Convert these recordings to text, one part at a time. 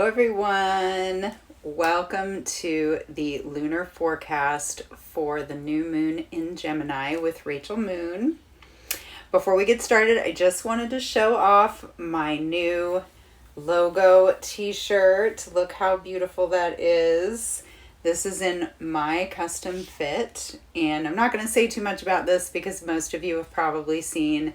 everyone. Welcome to the lunar forecast for the new moon in Gemini with Rachel Moon. Before we get started, I just wanted to show off my new logo t-shirt. Look how beautiful that is. This is in my custom fit, and I'm not going to say too much about this because most of you have probably seen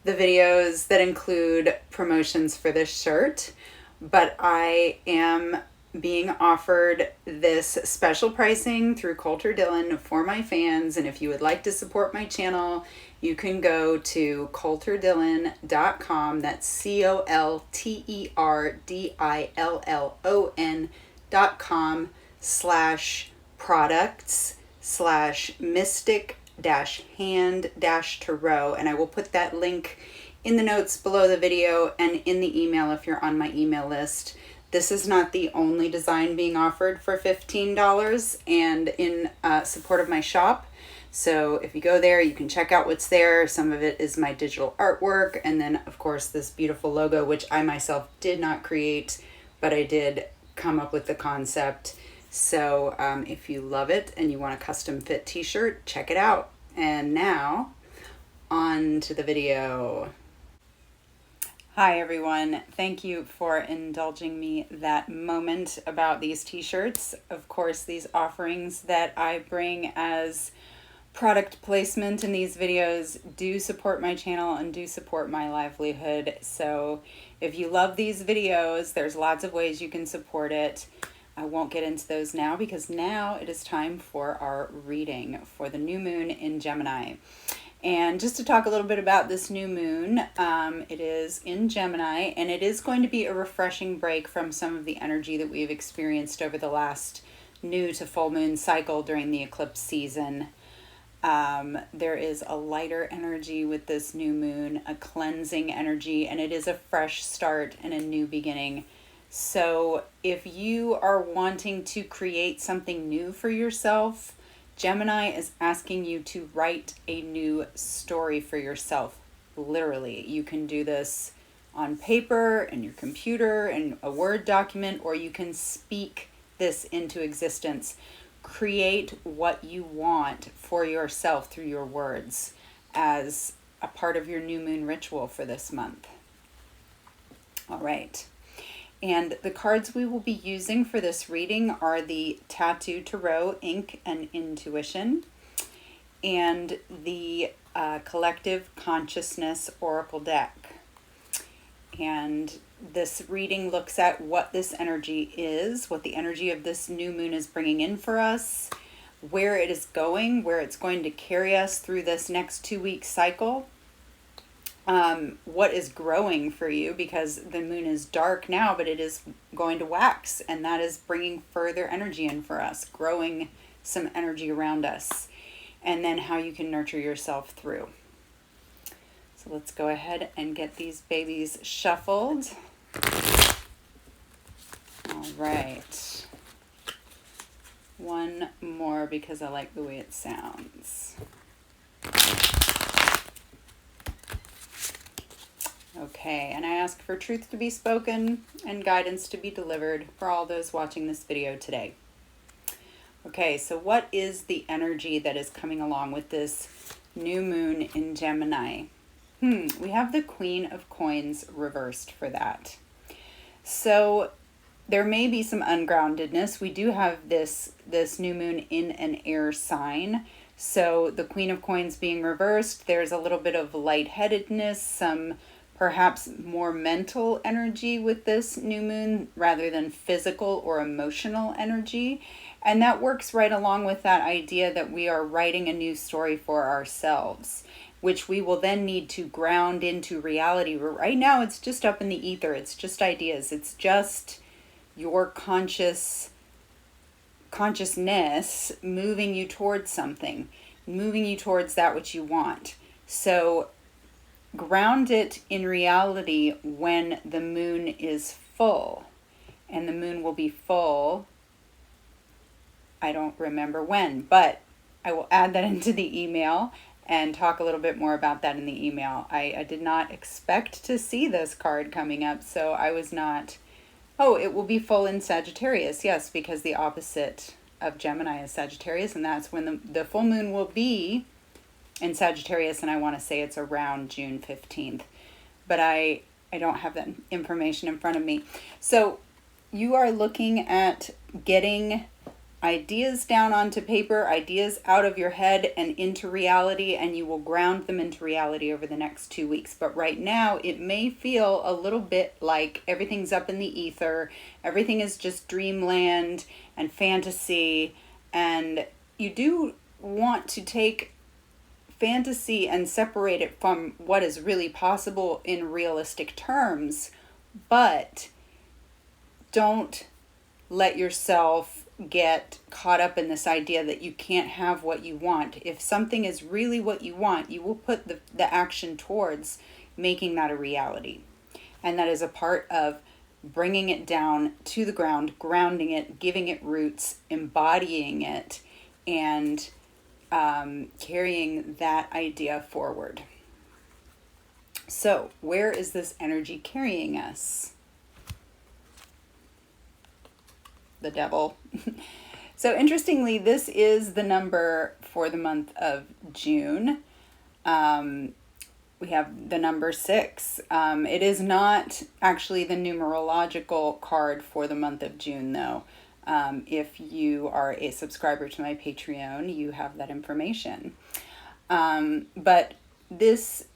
the videos that include promotions for this shirt. But I am being offered this special pricing through Coulter Dillon for my fans. And if you would like to support my channel, you can go to coulterdillon.com. That's COLTERDILLON.com/products/mystic-hand-tarot. And I will put that link in the notes below the video and in the email if you're on my email list. This is not the only design being offered for $15 and in support of my shop. So if you go there, you can check out what's there. Some of it is my digital artwork. And then, of course, this beautiful logo, which I myself did not create, but I did come up with the concept. So if you love it and you want a custom fit t-shirt, check it out. And now, on to the video. Hi everyone, thank you for indulging me that moment about these t-shirts. Of course, these offerings that I bring as product placement in these videos do support my channel and do support my livelihood. So if you love these videos, there's lots of ways you can support it. I won't get into those now because now it is time for our reading for the new moon in Gemini. And just to talk a little bit about this new moon, it is in Gemini, and it is going to be a refreshing break from some of the energy that we've experienced over the last new to full moon cycle during the eclipse season. There is a lighter energy with this new moon, a cleansing energy, and it is a fresh start and a new beginning. So if you are wanting to create something new for yourself, Gemini is asking you to write a new story for yourself. Literally, you can do this on paper, in your computer, in a Word document, or you can speak this into existence. Create what you want for yourself through your words as a part of your new moon ritual for this month. All right. And the cards we will be using for this reading are the Tattoo Tarot, Ink and Intuition, and the Collective Consciousness Oracle deck. And this reading looks at what this energy is, what the energy of this new moon is bringing in for us, where it is going, where it's going to carry us through this next 2-week cycle. What is growing for you, because the moon is dark now, but it is going to wax, and that is bringing further energy in for us, growing some energy around us, and then how you can nurture yourself through. So let's go ahead and get these babies shuffled. All right. One more because I like the way it sounds. Okay, and I ask for truth to be spoken and guidance to be delivered for all those watching this video today. Okay, so what is the energy that is coming along with this new moon in Gemini? We have the Queen of Coins reversed for that. So there may be some ungroundedness. We do have this new moon in an air sign. So the Queen of Coins being reversed, there's a little bit of lightheadedness, some perhaps more mental energy with this new moon rather than physical or emotional energy. And that works right along with that idea that we are writing a new story for ourselves, which we will then need to ground into reality. Right now, it's just up in the ether. It's just ideas. It's just your consciousness moving you towards something, moving you towards that which you want. So ground it in reality when the moon is full, and the moon will be full. I don't remember when, but I will add that into the email and talk a little bit more about that in the email. I did not expect to see this card coming up, so I was not Oh, it will be full in Sagittarius, yes, because the opposite of Gemini is Sagittarius, and that's when the full moon will be in Sagittarius, and I want to say it's around June 15th. But I don't have that information in front of me. So you are looking at getting ideas down onto paper, ideas out of your head and into reality, and you will ground them into reality over the next 2 weeks. But right now, it may feel a little bit like everything's up in the ether, everything is just dreamland and fantasy, and you do want to take fantasy and separate it from what is really possible in realistic terms, but don't let yourself get caught up in this idea that you can't have what you want. If something is really what you want, you will put the action towards making that a reality. And that is a part of bringing it down to the ground, grounding it, giving it roots, embodying it, and carrying that idea forward. So, where is this energy carrying us? The devil. So interestingly, this is the number for the month of June. We have the number 6. It is not actually the numerological card for the month of June, though. If you are a subscriber to my Patreon, you have that information. But this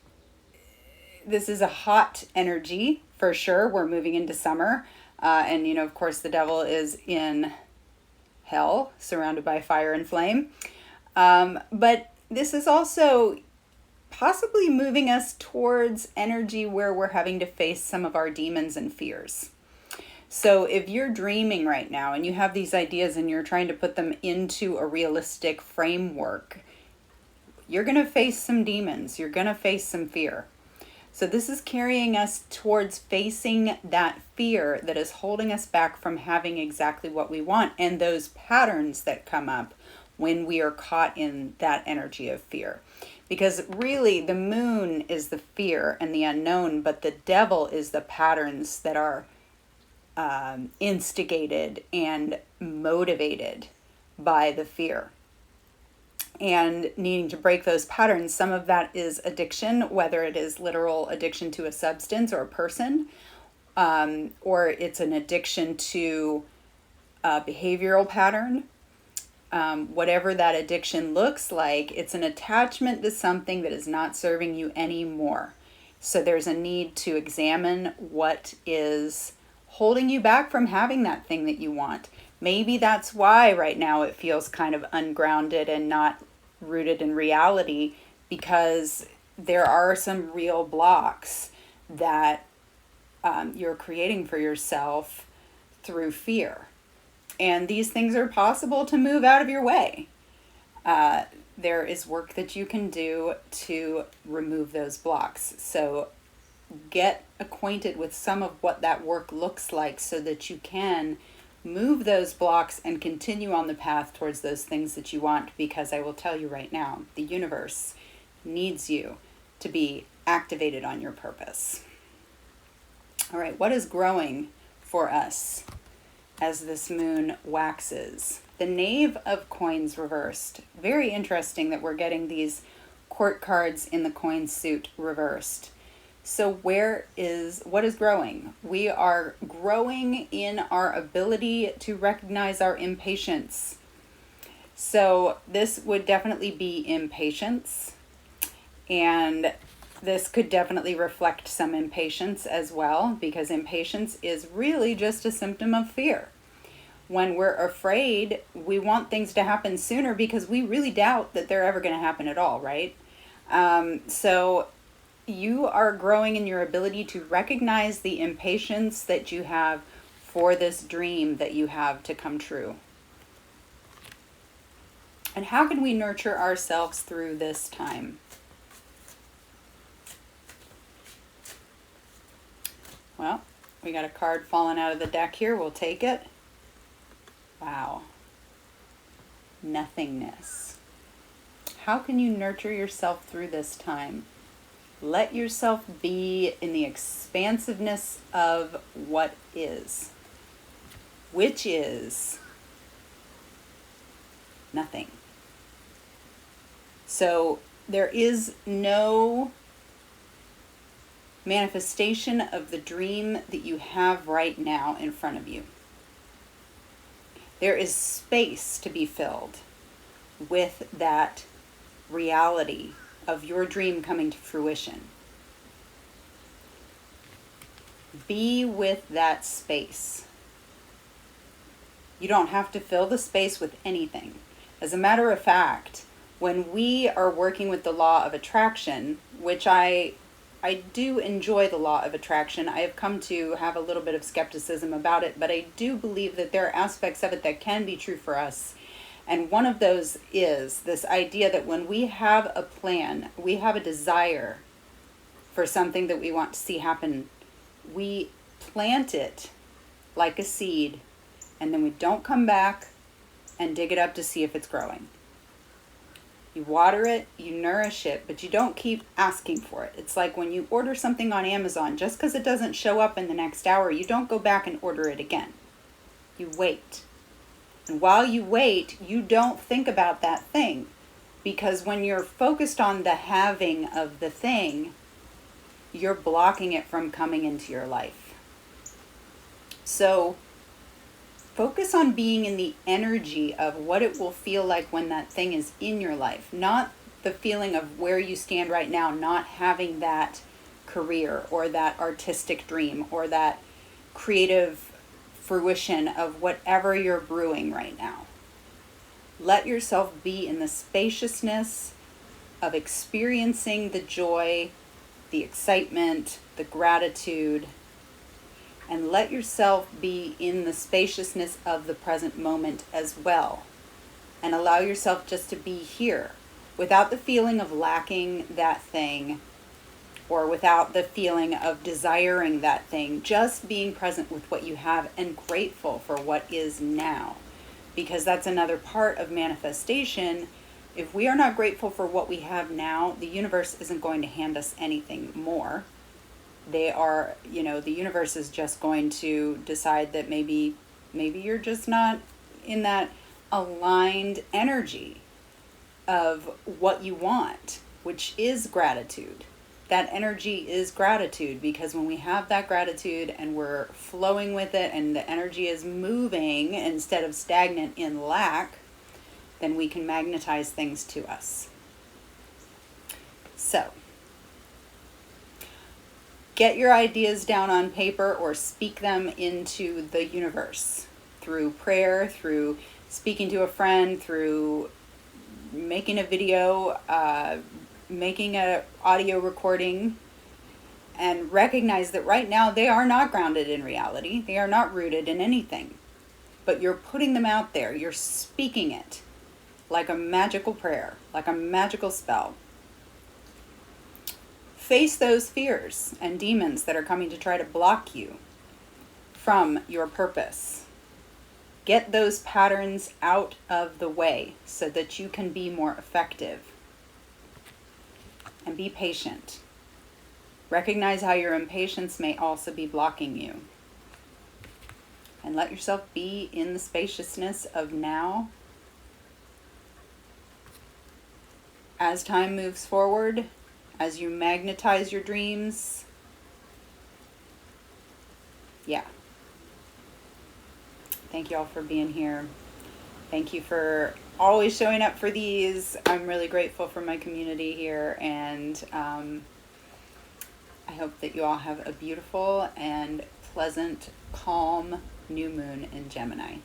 is a hot energy for sure. We're moving into summer. And, of course, the devil is in hell, surrounded by fire and flame. But this is also possibly moving us towards energy where we're having to face some of our demons and fears. So if you're dreaming right now and you have these ideas and you're trying to put them into a realistic framework, you're going to face some demons. You're going to face some fear. So this is carrying us towards facing that fear that is holding us back from having exactly what we want, and those patterns that come up when we are caught in that energy of fear. Because really the moon is the fear and the unknown, but the devil is the patterns that are instigated and motivated by the fear. And needing to break those patterns. Some of that is addiction, whether it is literal addiction to a substance or a person, or it's an addiction to a behavioral pattern. Whatever that addiction looks like, it's an attachment to something that is not serving you anymore. So there's a need to examine what is holding you back from having that thing that you want. Maybe that's why right now it feels kind of ungrounded and not rooted in reality, because there are some real blocks that you're creating for yourself through fear. And these things are possible to move out of your way. There is work that you can do to remove those blocks. So get acquainted with some of what that work looks like so that you can move those blocks and continue on the path towards those things that you want, because I will tell you right now, the universe needs you to be activated on your purpose. All right, what is growing for us as this moon waxes? The Knave of Coins reversed. Very interesting that we're getting these court cards in the coin suit reversed. So what is growing? We are growing in our ability to recognize our impatience. So this would definitely be impatience. And this could definitely reflect some impatience as well, because impatience is really just a symptom of fear. When we're afraid, we want things to happen sooner because we really doubt that they're ever going to happen at all, right? So you are growing in your ability to recognize the impatience that you have for this dream that you have to come true. And how can we nurture ourselves through this time? Well, we got a card falling out of the deck here. We'll take it. Wow. Nothingness. How can you nurture yourself through this time? Let yourself be in the expansiveness of what is. which is nothing. So there is no manifestation of the dream that you have right now in front of you. There is space to be filled with that reality of your dream coming to fruition. Be with that space. You don't have to fill the space with anything. As a matter of fact, when we are working with the law of attraction, which I do enjoy the law of attraction. I have come to have a little bit of skepticism about it, but I do believe that there are aspects of it that can be true for us. And one of those is this idea that when we have a plan, we have a desire for something that we want to see happen, we plant it like a seed, and then we don't come back and dig it up to see if it's growing. You water it, you nourish it, but you don't keep asking for it. It's like when you order something on Amazon, just because it doesn't show up in the next hour, you don't go back and order it again. You wait. And while you wait, you don't think about that thing. Because when you're focused on the having of the thing, you're blocking it from coming into your life. So focus on being in the energy of what it will feel like when that thing is in your life, not the feeling of where you stand right now, not having that career or that artistic dream or that creative fruition of whatever you're brewing right now. Let yourself be in the spaciousness of experiencing the joy, the excitement, the gratitude, and let yourself be in the spaciousness of the present moment as well. And allow yourself just to be here without the feeling of lacking that thing or without the feeling of desiring that thing. Just being present with what you have and grateful for what is now. Because that's another part of manifestation. If we are not grateful for what we have now, the universe isn't going to hand us anything more. The universe is just going to decide that maybe you're just not in that aligned energy of what you want, which is gratitude. That energy is gratitude, because when we have that gratitude and we're flowing with it and the energy is moving instead of stagnant in lack, then we can magnetize things to us. So, get your ideas down on paper or speak them into the universe through prayer, through speaking to a friend, through making a video, making an audio recording, and recognize that right now they are not grounded in reality. They are not rooted in anything. But you're putting them out there. You're speaking it like a magical prayer, like a magical spell. Face those fears and demons that are coming to try to block you from your purpose. Get those patterns out of the way so that you can be more effective. And be patient. Recognize how your impatience may also be blocking you. And let yourself be in the spaciousness of now. As time moves forward, as you magnetize your dreams, yeah. Thank you all for being here. Thank you for always showing up for these. I'm really grateful for my community here, and I hope that you all have a beautiful and pleasant, calm new moon in Gemini.